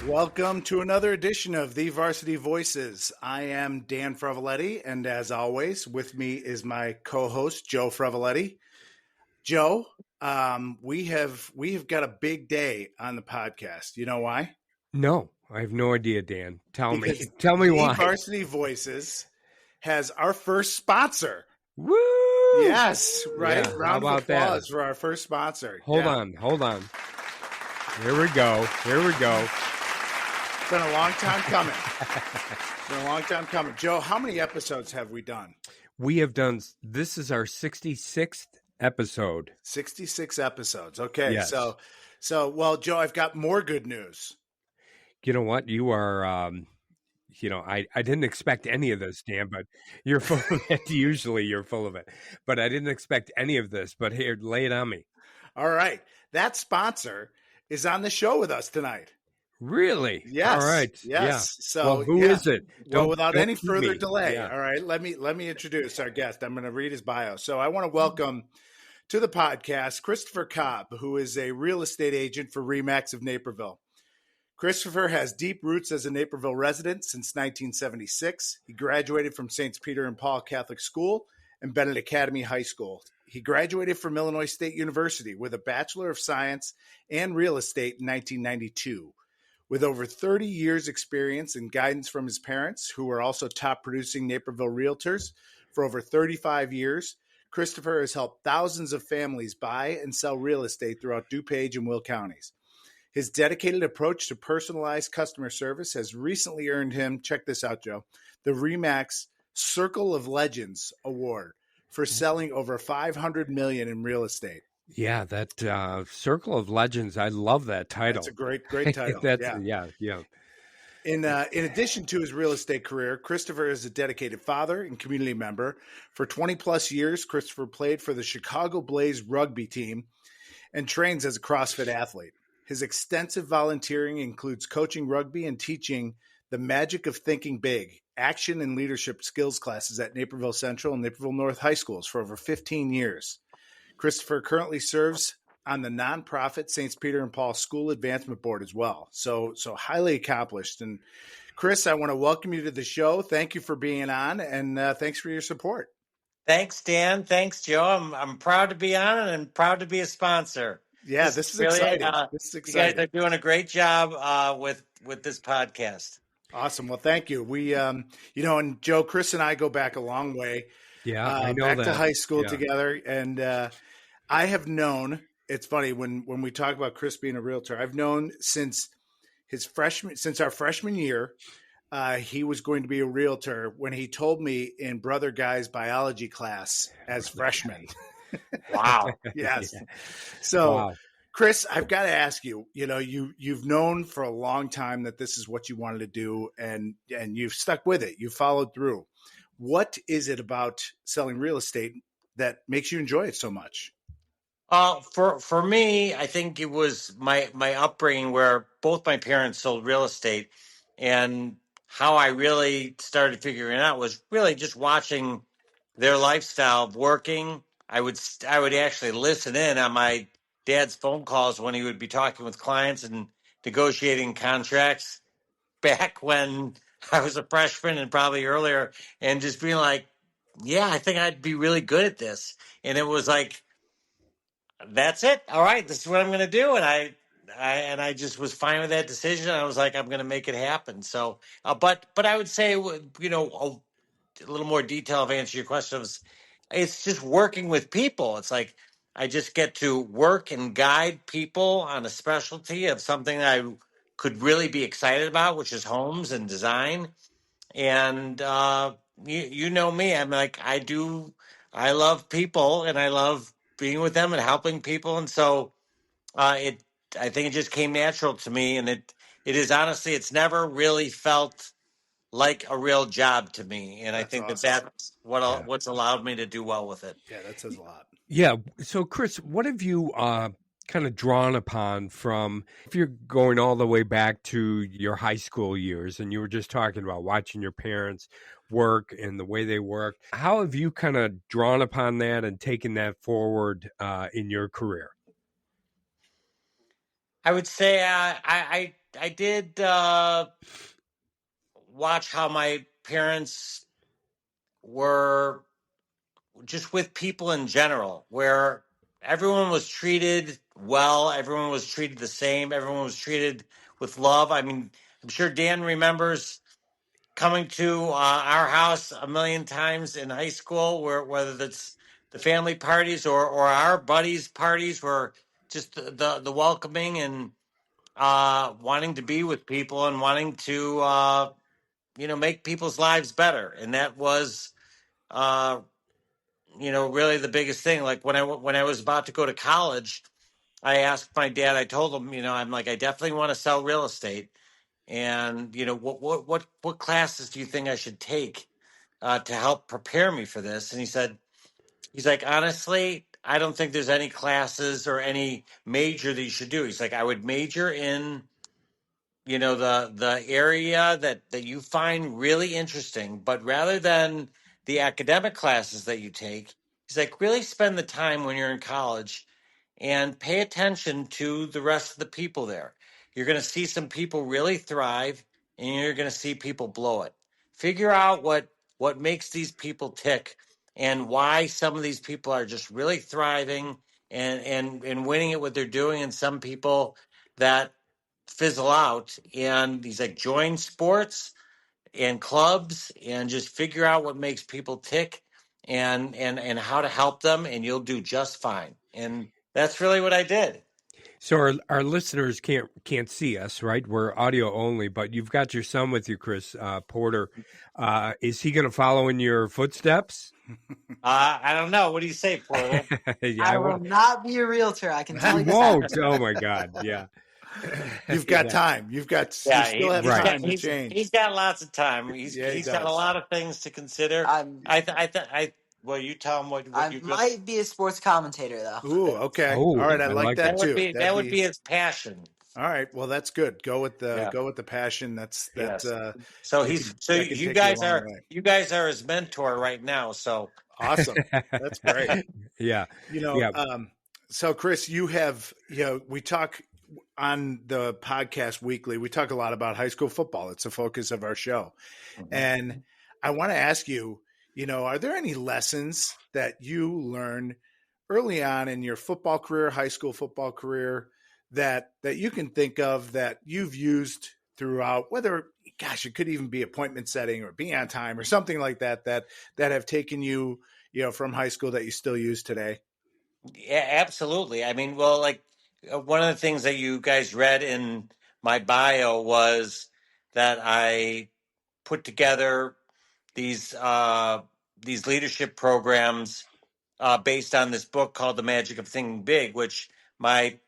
Welcome to another edition of the Varsity Voices. I am Dan Frevaletti, and as always, with me is my co-host Joe Frevaletti. Joe, we have got a big day on the podcast. You know why? No, I have no idea, Dan. Tell me the why. Varsity Voices has our first sponsor. Woo! Yes, right. Yeah, Round of applause for our first sponsor. Hold on. Here we go. It's been a long time coming. Joe, how many episodes have we done? We have done, this is our 66th episode. 66 episodes. Okay. Yes. So, well, Joe, I've got more good news. You know what? You are, I didn't expect any of this, Dan, but you're full of it. Usually you're full of it. But I didn't expect any of this. But here, lay it on me. All right. That sponsor is on the show with us tonight. Really? Yes. All right. Yes. Yeah. So well, who is it? Well, without any further delay. Yeah. All right. Let me introduce our guest. I'm going to read his bio. So I want to welcome to the podcast Christopher Cobb, who is a real estate agent for Remax of Naperville. Christopher has deep roots as a Naperville resident since 1976. He graduated from St. Peter and Paul Catholic School and Bennett Academy High School. He graduated from Illinois State University with a Bachelor of Science and Real Estate in 1992. With over 30 years experience and guidance from his parents, who were also top producing Naperville realtors for over 35 years, Christopher has helped thousands of families buy and sell real estate throughout DuPage and Will counties. His dedicated approach to personalized customer service has recently earned him, check this out, Joe, the Remax Circle of Legends Award for selling over $500 million in real estate. Yeah, that Circle of Legends. I love that title. That's a great title. Yeah. In addition to his real estate career, Christopher is a dedicated father and community member. For 20 plus years, Christopher played for the Chicago Blaze rugby team and trains as a CrossFit athlete. His extensive volunteering includes coaching rugby and teaching the magic of thinking big, action and leadership skills classes at Naperville Central and Naperville North High Schools for over 15 years. Christopher currently serves on the nonprofit St. Peter and Paul School Advancement Board as well. So highly accomplished. And Chris, I want to welcome you to the show. Thank you for being on, and thanks for your support. Thanks, Dan. Thanks, Joe. I'm proud to be on it and proud to be a sponsor. Yeah, this is really exciting. This is exciting. You guys are doing a great job with this podcast. Awesome. Well, thank you. We, and Joe, Chris and I go back a long way. Yeah, I know back that. to high school together. And I have known, it's funny, when we talk about Chris being a realtor, I've known since our freshman year, he was going to be a realtor when he told me in Brother Guy's biology class as freshmen. Wow. Yes. Yeah. So, wow. Chris, I've got to ask you, you've known for a long time that this is what you wanted to do, and you've stuck with it. You followed through. What is it about selling real estate that makes you enjoy it so much? For me, I think it was my upbringing where both my parents sold real estate, and how I really started figuring it out was really just watching their lifestyle of working. I would actually listen in on my dad's phone calls when he would be talking with clients and negotiating contracts back when I was a freshman and probably earlier, and just being like, yeah, I think I'd be really good at this. And it was like, that's it. All right, this is what I'm going to do. And I just was fine with that decision. I was like, I'm going to make it happen. So, but I would say, a little more detail of answer your questions. It's just working with people. It's like I just get to work and guide people on a specialty of something I could really be excited about, which is homes and design. And you know me, I'm like, I love people and I love being with them and helping people. And so I think it just came natural to me. And it is honestly, it's never really felt like a real job to me. And I think awesome. that's what's allowed me to do well with it. Yeah, that says a lot. Yeah. So, Chris, what have you kind of drawn upon from, if you're going all the way back to your high school years, and you were just talking about watching your parents work and the way they work, how have you kind of drawn upon that and taken that forward in your career? I would say I did watch how my parents were just with people in general, where everyone was treated well, everyone was treated the same, everyone was treated with love. I mean, I'm sure Dan remembers coming to our house a million times in high school, where whether that's the family parties or our buddies' parties, were just the welcoming and wanting to be with people and wanting to make people's lives better, and that was uh, really the biggest thing. Like when I was about to go to college, I asked my dad. I told him, I'm like, I definitely want to sell real estate, and what classes do you think I should take to help prepare me for this? And he's like, honestly, I don't think there's any classes or any major that you should do. He's like, I would major in the area that you find really interesting, but rather than the academic classes that you take, he's like, really spend the time when you're in college and pay attention to the rest of the people there. You're going to see some people really thrive, and you're going to see people blow it. Figure out what makes these people tick, and why some of these people are just really thriving and winning at what they're doing, and some people that fizzle out. And he's like, join sports and clubs and just figure out what makes people tick, and how to help them, and you'll do just fine. And that's really what I did. So our listeners can't see us, right? We're audio only, but you've got your son with you, Chris Porter. Is he going to follow in your footsteps? I don't know. What do you say, Porter? I will not be a realtor. I can tell you. You won't. Oh my God! Yeah, You've got time. You still have time to change. He's got lots of time. He's got a lot of things to consider. Well, you tell him what I might be a sports commentator, though. Ooh, okay. All right, I like that too. That would be his passion. All right, well, that's good. Go with the passion. That's. So you guys are his mentor right now. So awesome. That's great. Yeah. So Chris, you have we talk on the podcast weekly. We talk a lot about high school football. It's the focus of our show, and I want to ask you. Are there any lessons that you learned early on in your football career, high school football career, that you can think of that you've used throughout, whether, gosh, it could even be appointment setting or being on time or something like that have taken you, from high school that you still use today? Yeah, absolutely. I mean, well, like one of the things that you guys read in my bio was that I put together these leadership programs based on this book called The Magic of Thinking Big, which my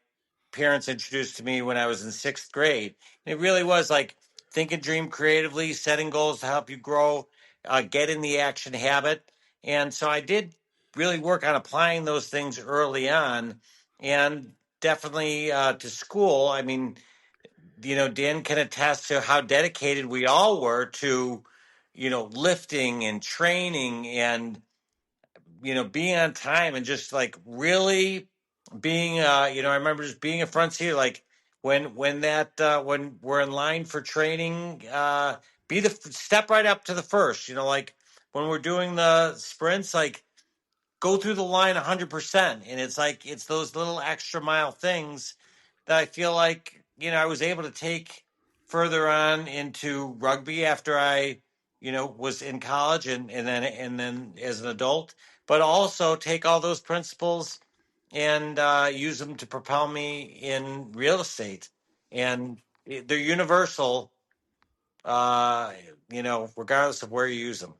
parents introduced to me when I was in 6th grade. And it really was like think and dream creatively, setting goals to help you grow, get in the action habit. And so I did really work on applying those things early on, and definitely to school. I mean, Dan can attest to how dedicated we all were to, lifting and training and, being on time and just like really being, I remember just being a front seat, like when we're in line for training, be the step right up to the first, like when we're doing the sprints, like go through the line 100%. And it's like, it's those little extra mile things that I feel like, I was able to take further on into rugby after I, was in college and then as an adult, but also take all those principles and use them to propel me in real estate. And they're universal, regardless of where you use them.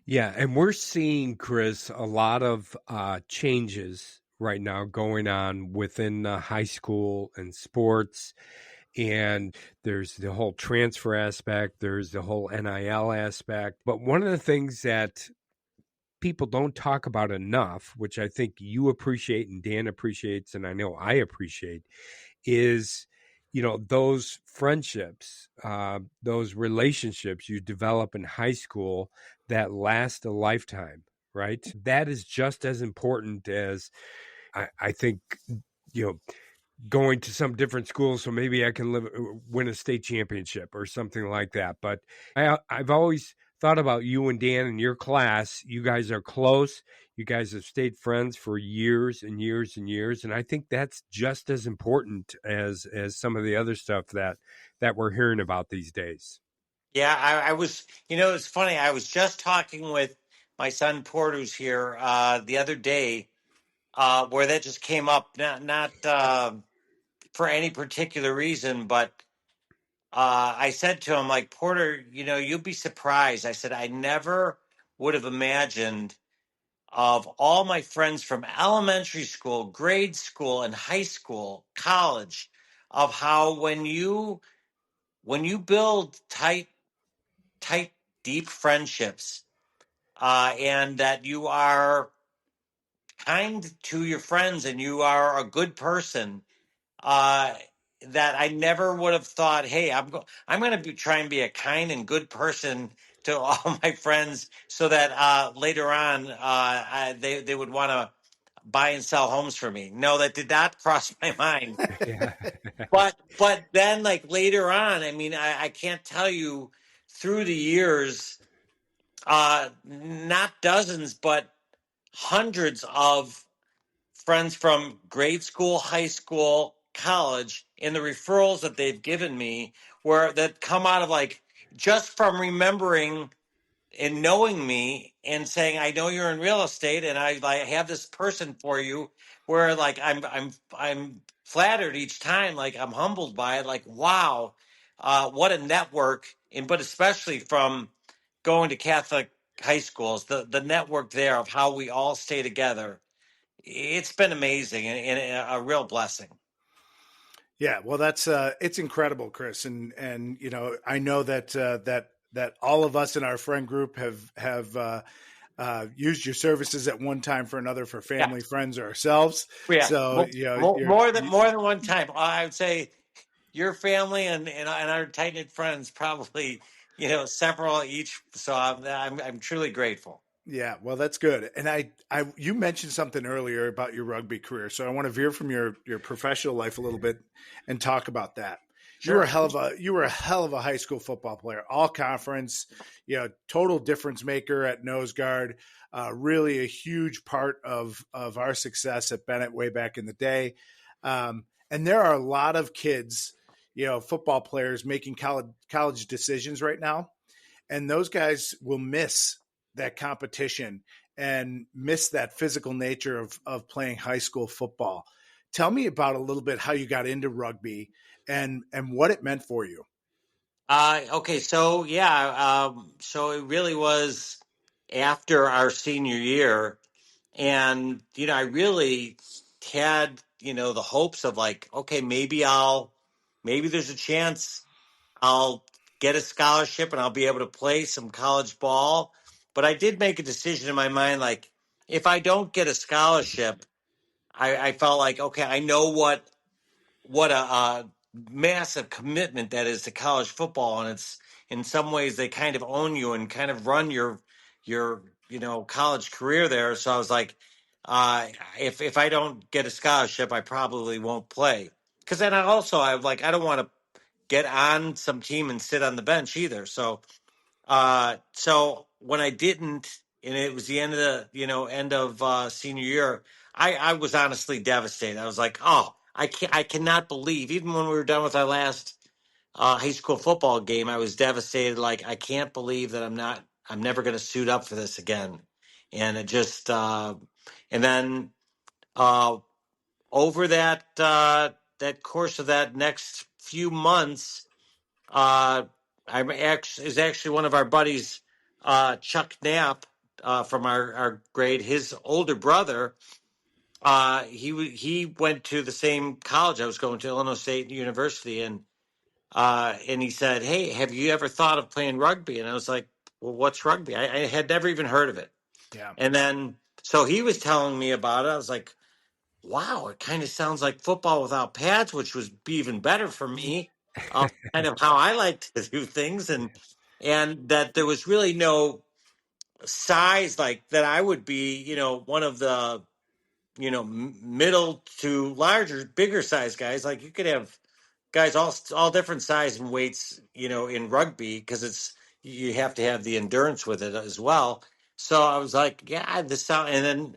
Yeah, and we're seeing, Chris, a lot of changes right now going on within high school and sports. And there's the whole transfer aspect, there's the whole NIL aspect. But one of the things that people don't talk about enough, which I think you appreciate and Dan appreciates, and I know I appreciate, is those friendships, those relationships you develop in high school that last a lifetime, right? That is just as important as I think, going to some different schools, so maybe I can win a state championship or something like that. But I've always thought about you and Dan and your class. You guys are close. You guys have stayed friends for years and years and years, and I think that's just as important as some of the other stuff that we're hearing about these days. Yeah, I was, it's funny. I was just talking with my son Porter's here the other day, where that just came up, not for any particular reason, but I said to him, like, Porter, you'll be surprised. I said, I never would have imagined of all my friends from elementary school, grade school, and high school, college, of how when you build tight, deep friendships, and that you are kind to your friends and you are a good person, uh, that I never would have thought, hey, I'm going to try and be a kind and good person to all my friends, so that later on they would want to buy and sell homes for me. No, that did not cross my mind. Yeah. But then, like, later on, I mean, I can't tell you, through the years, not dozens, but hundreds of friends from grade school, high school, college, and the referrals that they've given me, where that come out of, like, just from remembering and knowing me and saying, I know you're in real estate and I have this person for you, where, like, I'm flattered each time, like, I'm humbled by it, like, wow, what a network. And but especially from going to Catholic high schools, the network there of how we all stay together, it's been amazing and a real blessing. Yeah, well, that's it's incredible, Chris, and I know that that all of us in our friend group have used your services at one time for another, for family, friends, or ourselves. Yeah, So more than one time. I would say your family and our tight knit friends probably, several each. So I'm truly grateful. yeah, well, that's good. And you mentioned something earlier about your rugby career, so I want to veer from your professional life a little bit and talk about that. Sure. You were a hell of a high school football player, all conference, total difference maker at nose guard. Really a huge part of our success at Bennett way back in the day. And there are a lot of kids, football players making college decisions right now, and those guys will miss that competition and miss that physical nature of playing high school football. Tell me about a little bit how you got into rugby and what it meant for you. Okay, so yeah, so it really was after our senior year, and I really had the hopes of, like, okay, maybe there's a chance I'll get a scholarship and I'll be able to play some college ball. But I did make a decision in my mind, like, if I don't get a scholarship, I felt like, okay, I know what a massive commitment that is to college football, and it's, in some ways, they kind of own you and kind of run your college career there. So I was like, if I don't get a scholarship, I probably won't play, because then I like, I don't want to get on some team and sit on the bench either. So when I didn't, and it was the end of senior year, I was honestly devastated. I was like, oh, I cannot believe, even when we were done with our last high school football game, I was devastated. Like, I can't believe that I'm never going to suit up for this again. And it just, and then uh, over that course of that next few months, is actually one of our buddies, Chuck Knapp, from our grade. His older brother, he went to the same college I was going to, Illinois State University, and he said, "Hey, have you ever thought of playing rugby?" And I was like, "Well, what's rugby?" I had never even heard of it. Yeah. And then so he was telling me about it. I was like, wow, it kind of sounds like football without pads, which would be even better for me. Kind of how I like to do things, and that there was really no size like that I would be, one of the middle to larger, bigger size guys. Like you could have guys all different size and weights, in rugby because you have to have the endurance with it as well. So I was like, yeah, this sound. And then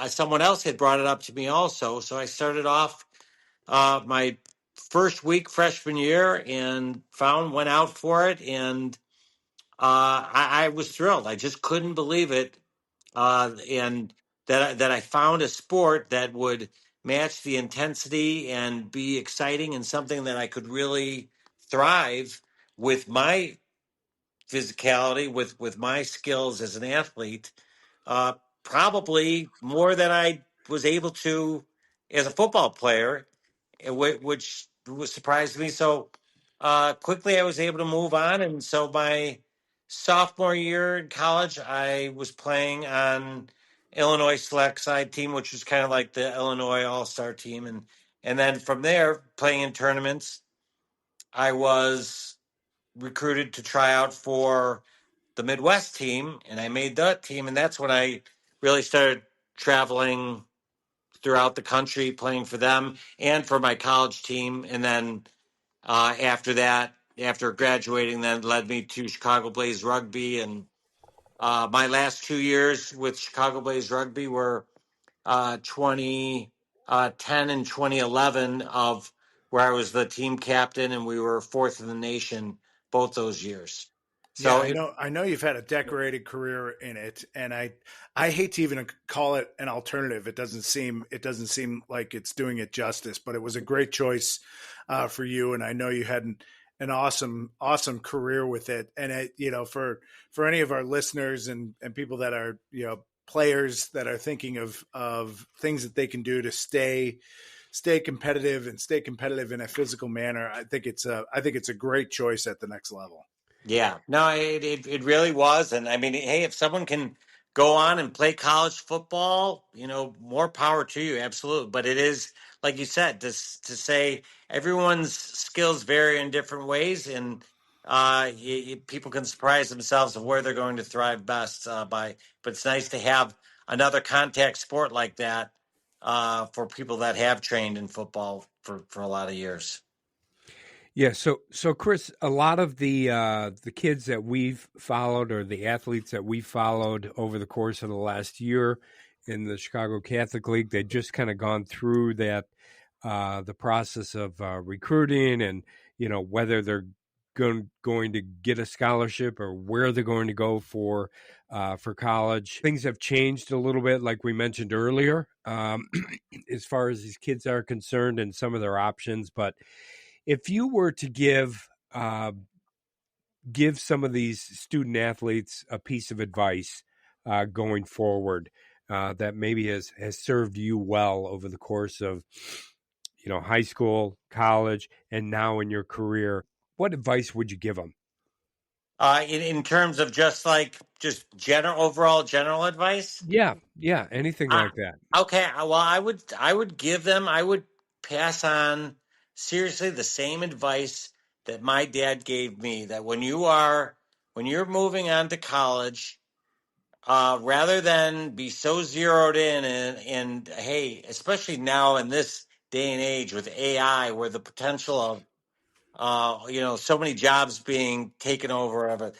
someone else had brought it up to me also. So I started off my first week freshman year and went out for it, and I was thrilled. I just couldn't believe it, and that I found a sport that would match the intensity and be exciting and something that I could really thrive with my physicality, with my skills as an athlete, uh, probably more than I was able to as a football player, which surprised me. So quickly I was able to move on. And so my sophomore year in college, I was playing on Illinois select side team, which was kind of like the Illinois All-Star team. And then from there, playing in tournaments, I was recruited to try out for the Midwest team, and I made that team. And that's when I really started traveling throughout the country, playing for them and for my college team. And then after that, after graduating, then led me to Chicago Blaze Rugby. And my last 2 years with Chicago Blaze Rugby were 2010 and 2011, of where I was the team captain, and we were fourth in the nation both those years. Yeah, So I know you've had a decorated career in it, and I hate to even call it an alternative. It doesn't seem like it's doing it justice, but it was a great choice for you, and I know you had an awesome career with it. And for any of our listeners and people that are players that are thinking of things that they can do to stay competitive and stay competitive in a physical manner, I think it's a great choice at the next level. yeah, no, it really was. And I mean, hey, if someone can go on and play college football, more power to you. Absolutely. But it is, like you said, to say everyone's skills vary in different ways. And people can surprise themselves of where they're going to thrive best but it's nice to have another contact sport like that for people that have trained in football for a lot of years. Yeah, so Chris, a lot of the kids that we've followed, or the athletes that we followed over the course of the last year in the Chicago Catholic League, they've just kind of gone through that the process of recruiting, and whether they're going to get a scholarship or where they're going to go for college. Things have changed a little bit, like we mentioned earlier, as far as these kids are concerned and some of their options, but if you were to give some of these student athletes a piece of advice going forward that maybe has served you well over the course of high school, college, and now in your career, what advice would you give them? In terms of just overall general advice? Yeah, anything like that. Okay, well, I would give them, I would pass on seriously the same advice that my dad gave me, that when you're moving on to college, rather than be so zeroed in and hey, especially now in this day and age with AI, where the potential of so many jobs being taken over of it,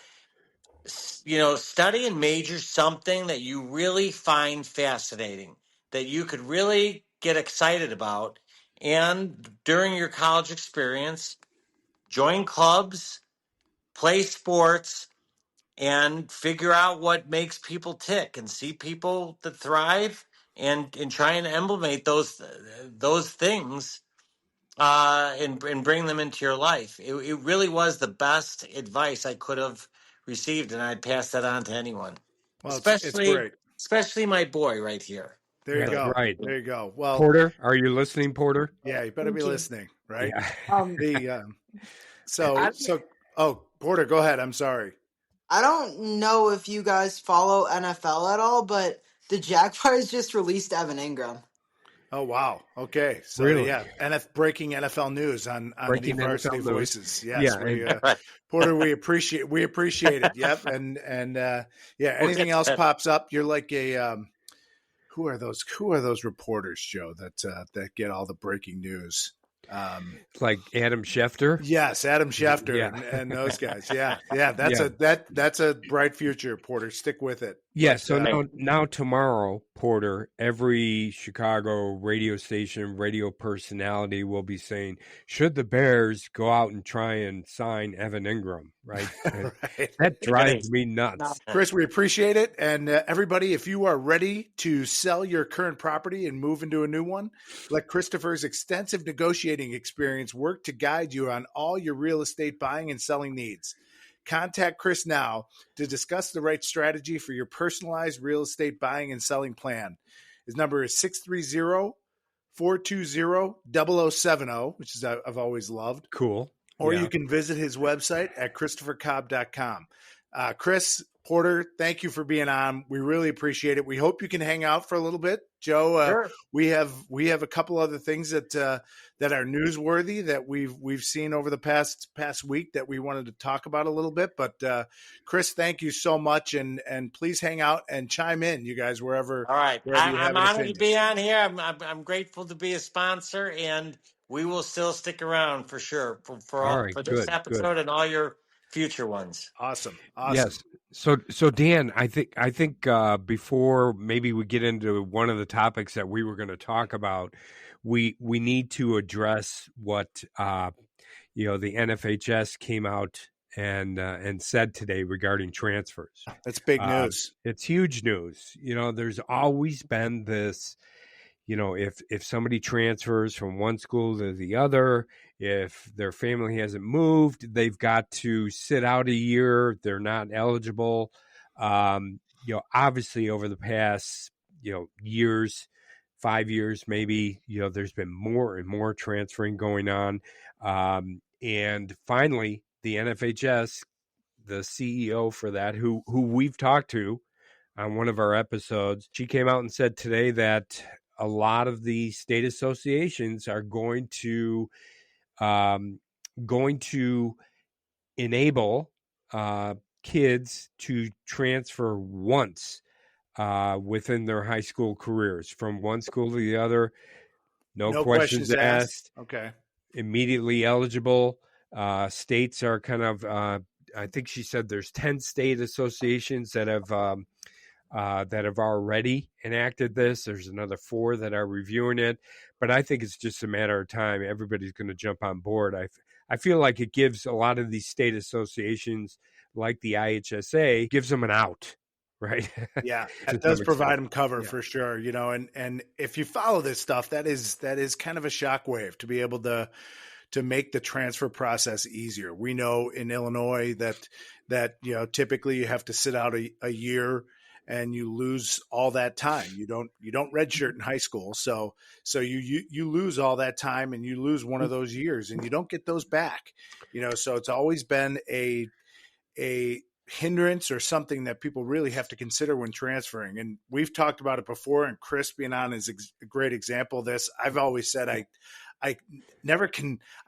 study and major something that you really find fascinating, that you could really get excited about. And during your college experience, join clubs, play sports, and figure out what makes people tick, and see people that thrive, and try and implement those things and bring them into your life. It really was the best advice I could have received, and I'd pass that on to anyone. Well, it's great. Especially my boy right here. There you That's go. right. There you go. Well, Porter, are you listening, Porter? Yeah, you better be listening, right? Yeah. Porter, go ahead. I'm sorry. I don't know if you guys follow NFL at all, but the Jaguars just released Evan Ingram. Oh, wow. Okay. So, really? Yeah, breaking NFL news on the Varsity Voices. Yes. Yeah. Porter, we appreciate it. Yep. And anything else pops up, you're like who are those reporters, Joe, that get all the breaking news? Like Adam Schefter. Yes, Adam Schefter Yeah. and those guys. Yeah, that's Yeah. that's a bright future, Porter. Stick with it. Yeah, But, so now tomorrow, Porter, every Chicago radio station, radio personality will be saying, should the Bears go out and try and sign Evan Ingram, right? right. That drives me nuts. Chris, we appreciate it. And everybody, if you are ready to sell your current property and move into a new one, let Christopher's extensive negotiating experience work to guide you on all your real estate buying and selling needs. Contact Chris now to discuss the right strategy for your personalized real estate buying and selling plan. His number is 630-420-0070, which is I've always loved. Cool. Or you can visit his website at christophercobb.com. Chris, Porter, thank you for being on. We really appreciate it. We hope you can hang out for a little bit. Joe, Sure. we have a couple other things that are newsworthy that we've seen over the past week that we wanted to talk about a little bit. But Chris, thank you so much, and please hang out and chime in, you guys, wherever. All right, wherever you I'm have honored to be on here. I'm grateful to be a sponsor, and we will still stick around for sure for this episode and all your future ones. Awesome. Yes. So Dan, I think before maybe we get into one of the topics that we were going to talk about, we need to address what the NFHS came out and said today regarding transfers. That's big news. It's huge news. There's always been this. If somebody transfers from one school to the other, if their family hasn't moved, they've got to sit out a year. They're not eligible. Obviously over the past, years, 5 years, maybe, there's been more and more transferring going on. And finally, the NFHS, the CEO for that, who we've talked to on one of our episodes, she came out and said today that a lot of the state associations are going to enable kids to transfer once within their high school careers from one school to the other. No questions asked. Okay. Immediately eligible. States are kind of, I think she said there's 10 state associations that have already enacted this. There's another 4 that are reviewing it, but I think it's just a matter of time. Everybody's going to jump on board. I feel like it gives a lot of these state associations, like the IHSA, gives them an out, right? Yeah, it does provide them cover for sure. And if you follow this stuff, that is kind of a shockwave to be able to make the transfer process easier. We know in Illinois that typically you have to sit out a year, and you lose all that time. You don't redshirt in high school. So you lose all that time, and you lose one of those years, and you don't get those back. So it's always been a hindrance or something that people really have to consider when transferring. And we've talked about it before, and Chris being on is a great example of this. I've always said I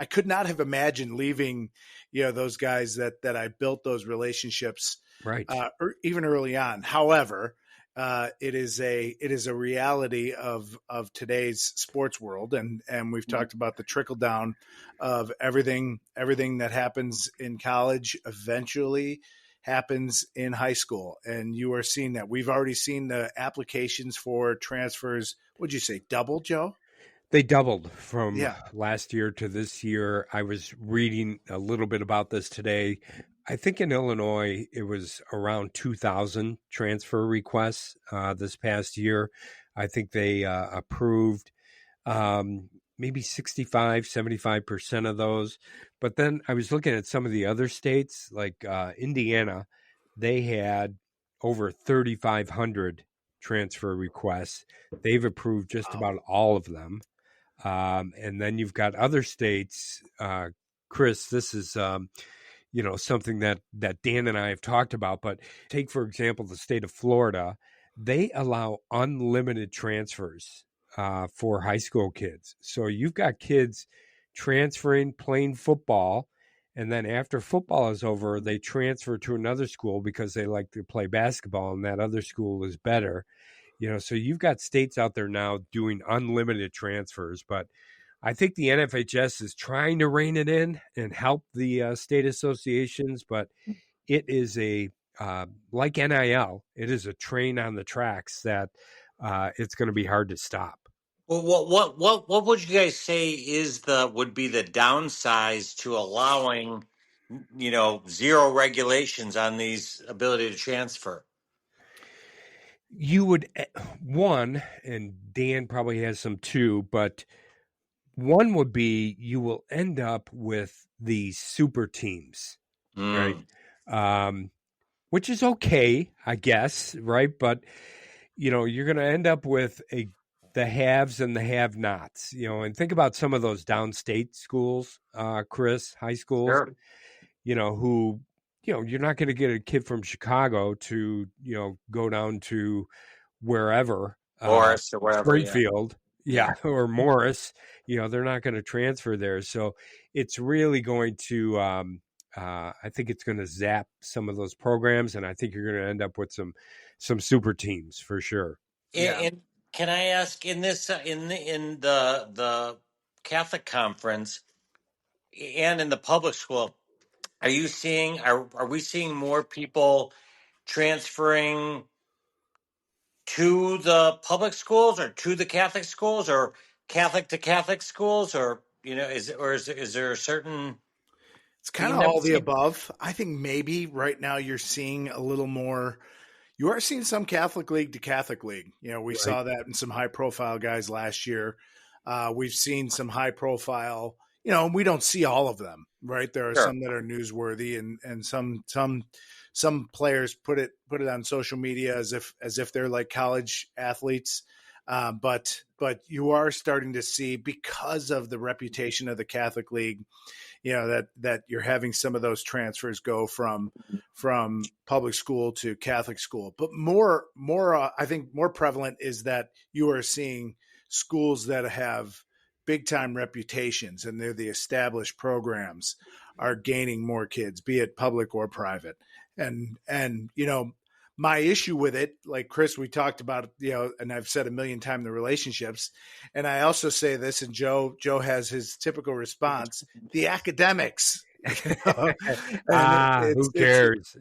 could not have imagined leaving, those guys that I built those relationships, right, or even early on. However, it is a reality of today's sports world, and we've talked about the trickle down of everything that happens in college eventually happens in high school, and you are seeing that. We've already seen the applications for transfers. Would you say double, Joe? They doubled from last year to this year. I was reading a little bit about this today. I think in Illinois, it was around 2,000 transfer requests this past year. I think they approved maybe 75% of those. But then I was looking at some of the other states, like Indiana. They had over 3,500 transfer requests. They've approved just about all of them. And then you've got other states, Chris, this is, something that Dan and I have talked about, but take, for example, the state of Florida. They allow unlimited transfers for high school kids. So you've got kids transferring, playing football, and then after football is over, they transfer to another school because they like to play basketball and that other school is better. So you've got states out there now doing unlimited transfers, but I think the NFHS is trying to rein it in and help the state associations, but it is like NIL, it is a train on the tracks that it's going to be hard to stop. Well, what would you guys say would be the downsides to allowing, zero regulations on these ability to transfer? You would one, and Dan probably has some too, but one would be you will end up with these super teams, right? Which is okay, I guess, right? But you're going to end up with the haves and the have-nots, and think about some of those downstate schools, Chris, high schools, Sure. Who, you're not going to get a kid from Chicago to, go down to wherever, Morris or wherever, Springfield, or Morris, they're not going to transfer there. So it's really going to, I think it's going to zap some of those programs, and I think you're going to end up with some super teams for sure. And can I ask, in this in the Catholic conference and in the public school, are we seeing more people transferring to the public schools or to the Catholic schools or Catholic to Catholic schools, or is there a certain? It's kind of all the above. I think maybe right now you're seeing a little more. You are seeing some Catholic League to Catholic League. We saw that in some high profile guys last year. We've seen some high profile, we don't see all of them, right? There are some that are newsworthy, and some players put it on social media as if they're like college athletes. But you are starting to see, because of the reputation of the Catholic League, that you're having some of those transfers go from public school to Catholic school. But more, I think more prevalent is that you are seeing schools that have big time reputations and they're the established programs are gaining more kids, be it public or private. And my issue with it, like Chris, we talked about, and I've said a million times, the relationships. And I also say this, and Joe has his typical response, the academics. Who cares?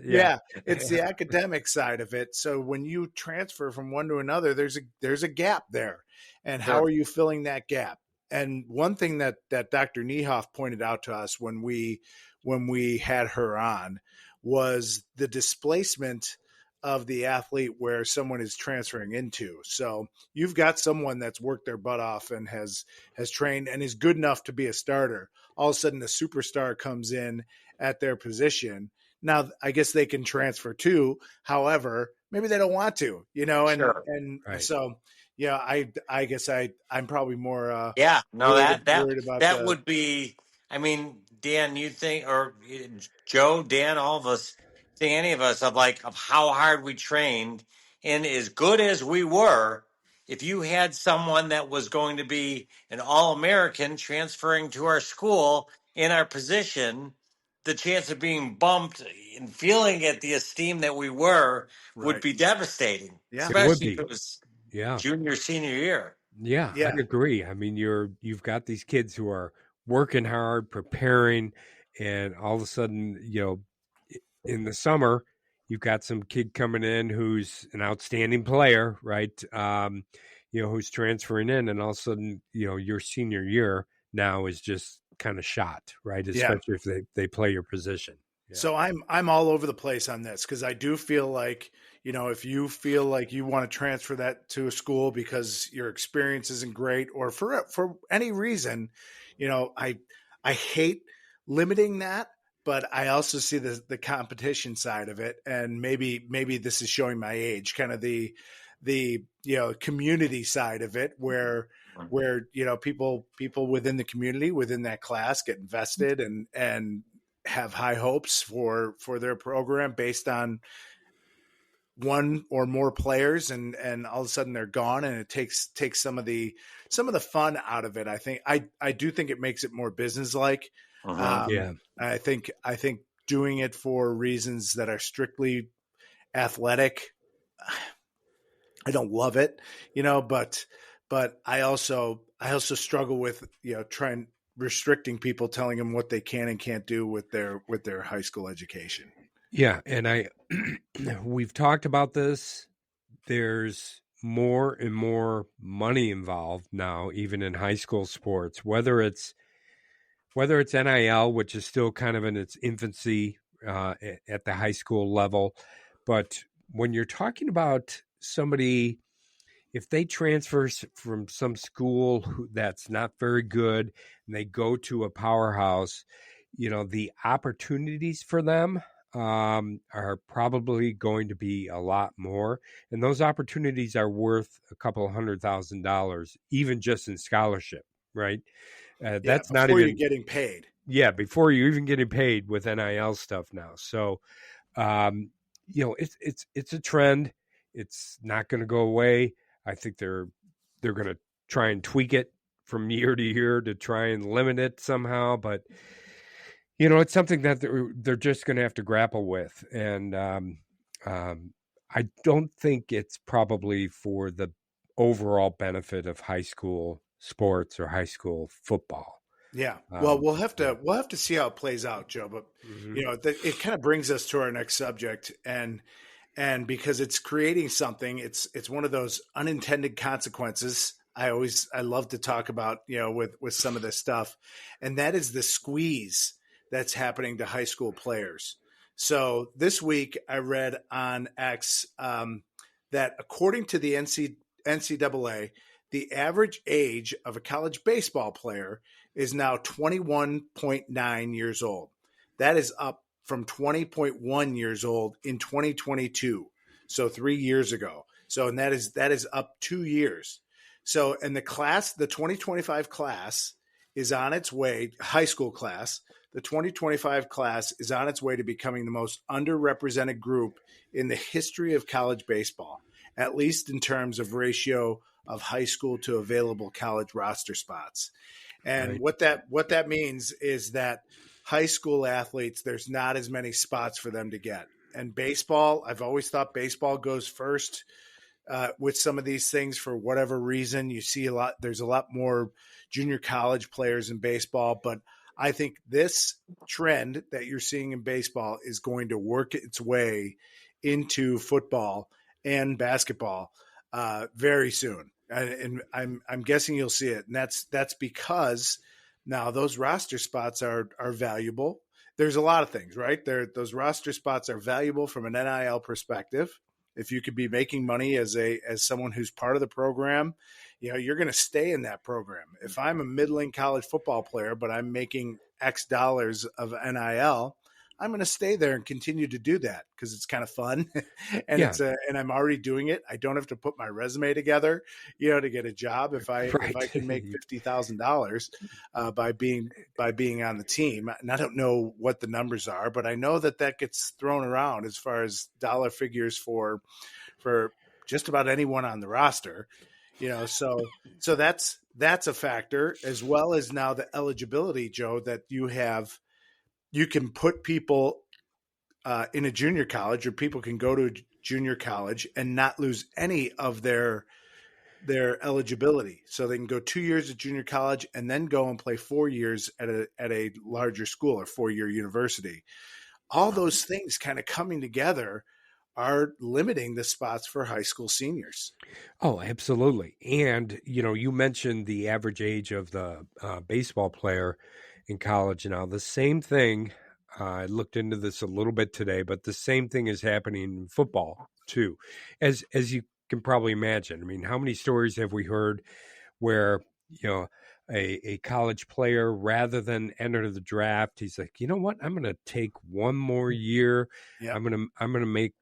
It's the academic side of it. So when you transfer from one to another, there's a gap there. And how are you filling that gap? And one thing that Dr. Niehoff pointed out to us when we had her on was the displacement of the athlete where someone is transferring into. So you've got someone that's worked their butt off and has trained and is good enough to be a starter. All of a sudden, a superstar comes in at their position. Now, I guess they can transfer too. However, maybe they don't want to, So, I guess I'm probably more. That would be. I mean, Dan, you think, or Joe, Dan, all of us, think any of us of how hard we trained, and as good as we were, if you had someone that was going to be an All-American transferring to our school in our position, the chance of being bumped and feeling at the esteem that we were would be devastating. Yeah. Especially if it was Yeah. junior, senior year. Yeah, I agree. I mean, you've got these kids who are working hard, preparing, and all of a sudden, in the summer, you've got some kid coming in who's an outstanding player, right? Who's transferring in, and all of a sudden, your senior year now is just kind of shot, right? Especially if they play your position. Yeah. So I'm all over the place on this because I do feel like, if you feel like you want to transfer that to a school because your experience isn't great or for any reason, I hate limiting that, but I also see the competition side of it. And maybe this is showing my age, kind of the community side of it where people within the community, within that class get invested and have high hopes for their program based on one or more players, and all of a sudden they're gone, and it takes some of the fun out of it. I think I do think it makes it more businesslike. I think doing it for reasons that are strictly athletic, I don't love it, but I also struggle with, trying restricting people, telling them what they can and can't do with their high school education. Yeah, and we've talked about this. There's more and more money involved now, even in high school sports, whether it's NIL, which is still kind of in its infancy at the high school level. But when you're talking about somebody, if they transfer from some school that's not very good and they go to a powerhouse, the opportunities for them are probably going to be a lot more. And those opportunities are worth a couple $100,000, even just in scholarship, right? That's not before even you're getting paid. Yeah, before you're even getting paid with NIL stuff now. So, it's a trend. It's not going to go away. I think they're going to try and tweak it from year to year to try and limit it somehow. But it's something that they're just going to have to grapple with. And I don't think it's probably for the overall benefit of high school sports or high school football. Yeah. Well, we'll have to see how it plays out, Joe. But it kind of brings us to our next subject, and because it's creating something, it's one of those unintended consequences. I love to talk about, with some of this stuff, and that is the squeeze that's happening to high school players. So this week I read on X that according to the NCAA, the average age of a college baseball player is now 21.9 years old. That is up from 20.1 years old in 2022. So 3 years ago. So, and that is up 2 years. So, and the 2025 class is on its way, high school class, the 2025 class is on its way to becoming the most underrepresented group in the history of college baseball, at least in terms of ratio of high school to available college roster spots. And right. what that means is that high school athletes, there's not as many spots for them to get. And baseball, I've always thought baseball goes first with some of these things for whatever reason. You see there's a lot more junior college players in baseball, but I think this trend that you're seeing in baseball is going to work its way into football and basketball very soon. And I'm guessing you'll see it. And that's because now those roster spots are valuable. There's a lot of things, right? Those roster spots are valuable from an NIL perspective. If you could be making money as someone who's part of the program, you're going to stay in that program. If I'm a middling college football player, but I'm making X dollars of NIL, I'm going to stay there and continue to do that because it's kind of fun, and and I'm already doing it. I don't have to put my resume together, to get a job if I can make $50,000 by being on the team. And I don't know what the numbers are, but I know that gets thrown around as far as dollar figures for just about anyone on the roster. So that's a factor, as well as now the eligibility, Joe, that you can put people in a junior college, or people can go to a junior college and not lose any of their eligibility. So they can go 2 years at junior college and then go and play 4 years at a larger school or 4-year university. All those things kind of coming together are limiting the spots for high school seniors. Oh, absolutely. And, you mentioned the average age of the baseball player in college. Now, the same thing, I looked into this a little bit today, but the same thing is happening in football too, as you can probably imagine. I mean, how many stories have we heard where, a college player, rather than enter the draft, he's like, you know what, I'm going to take one more year. Yep. I'm going to make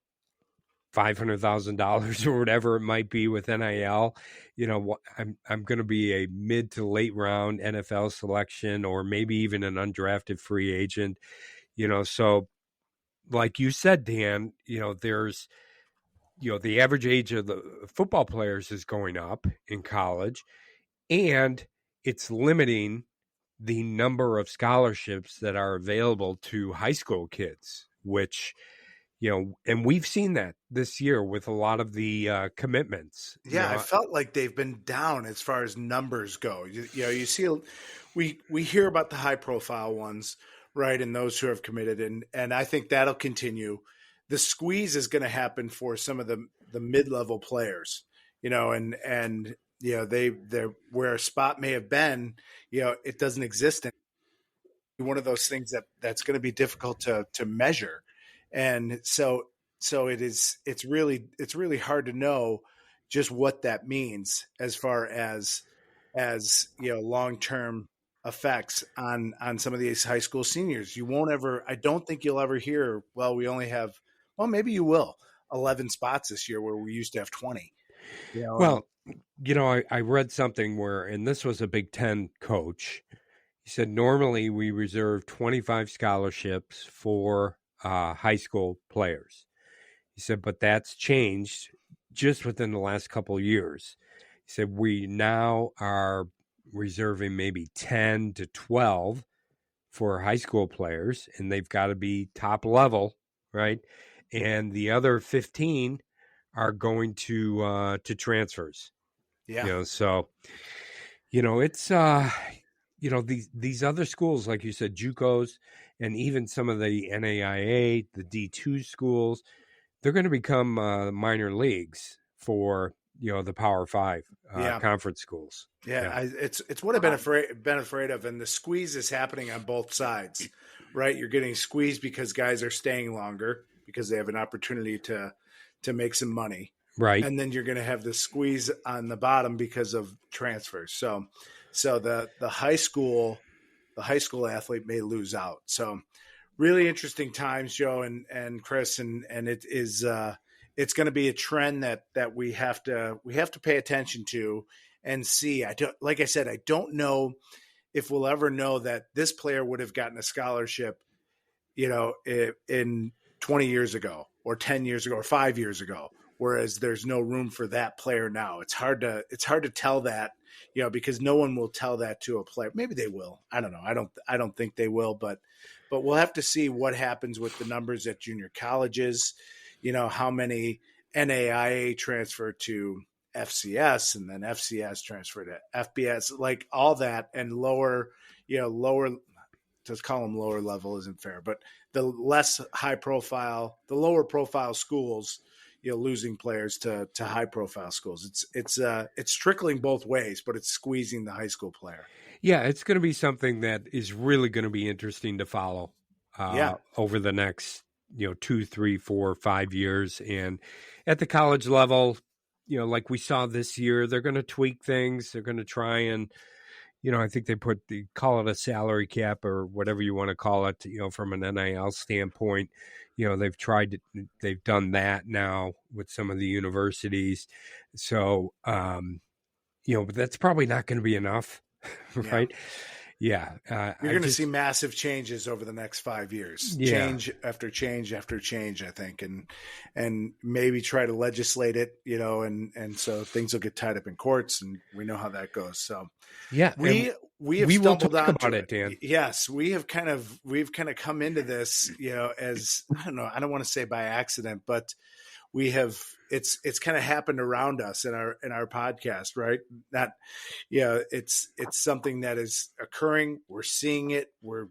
$500,000 or whatever it might be with NIL. I'm going to be a mid to late round NFL selection, or maybe even an undrafted free agent. So like you said, Dan, there's, the average age of the football players is going up in college, and it's limiting the number of scholarships that are available to high school kids, which, And we've seen that this year with a lot of the commitments. Yeah, I felt like they've been down as far as numbers go. You see, we hear about the high profile ones, right, and those who have committed, and I think that'll continue. The squeeze is going to happen for some of the mid level players, and they're where a spot may have been, it doesn't exist. One of those things that's going to be difficult to measure, and so it's really hard to know just what that means as far as long term effects on some of these high school seniors. I don't think you'll ever hear, well, we only have, well, maybe you will, 11 spots this year where we used to have 20. I read something where, and this was a Big Ten coach. He said, normally we reserve 25 scholarships for high school players. He said, but that's changed just within the last couple of years. He said, we now are reserving maybe 10 to 12 for high school players, and they've got to be top level, right? And the other 15 are going to transfers. Yeah. It's these other schools, like you said, JUCOs, and even some of the NAIA, the D2 schools, they're going to become minor leagues for the Power 5 conference schools. It's what I've been afraid of, and the squeeze is happening on both sides, right? You're getting squeezed because guys are staying longer because they have an opportunity to make some money, right? And then you're going to have the squeeze on the bottom because of transfers. So the high school athlete may lose out. So really interesting times, Joe and Chris, and it is it's going to be a trend that we have to pay attention to and see. Like I said, I don't know if we'll ever know that this player would have gotten a scholarship, in 20 years ago or 10 years ago or 5 years ago, whereas there's no room for that player now. It's hard to tell that, because no one will tell that to a player. Maybe they will. I don't know. I don't think they will, but we'll have to see what happens with the numbers at junior colleges, how many NAIA transfer to FCS and then FCS transfer to FBS, like all that, and lower, to call them lower level isn't fair, but the less high profile, the lower profile schools, losing players to high profile schools. It's trickling both ways, but it's squeezing the high school player. Yeah, it's going to be something that is really going to be interesting to follow over the next 2, 3, 4, 5 years. And at the college level, like we saw this year, they're going to tweak things. They're going to try and, I think they call it a salary cap or whatever you want to call it, from an NIL standpoint. They've done that now with some of the universities. So, but that's probably not going to be enough, right? Yeah. You're going to see massive changes over the next 5 years, change after change after change, I think, and maybe try to legislate it, and so things will get tied up in courts, and we know how that goes. So we stumbled onto it, Dan. Yes, we've kind of come into this, as I don't want to say by accident, but it's kind of happened around us in our podcast, right? That, it's something that is occurring. We're seeing it. We're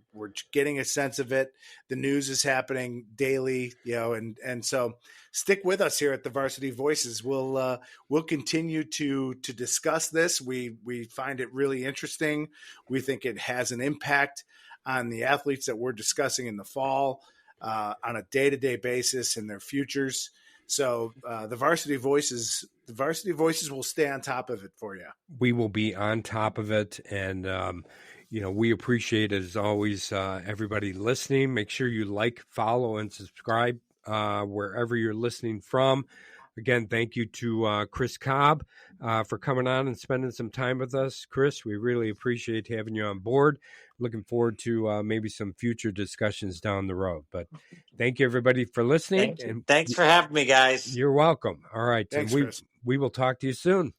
getting a sense of it. The news is happening daily, and so stick with us here at the Varsity Voices. We'll continue to discuss this. We find it really interesting. We think it has an impact on the athletes that we're discussing in the fall, on a day-to-day basis in their futures. So the Varsity Voices will stay on top of it for you. We will be on top of it, and we appreciate it as always. Everybody listening, make sure you like, follow, and subscribe wherever you're listening from. Again, thank you to Chris Cobb for coming on and spending some time with us. Chris, we really appreciate having you on board. Looking forward to maybe some future discussions down the road. But thank you, everybody, for listening. Thanks for having me, guys. You're welcome. All right. Thanks, and Chris. We will talk to you soon.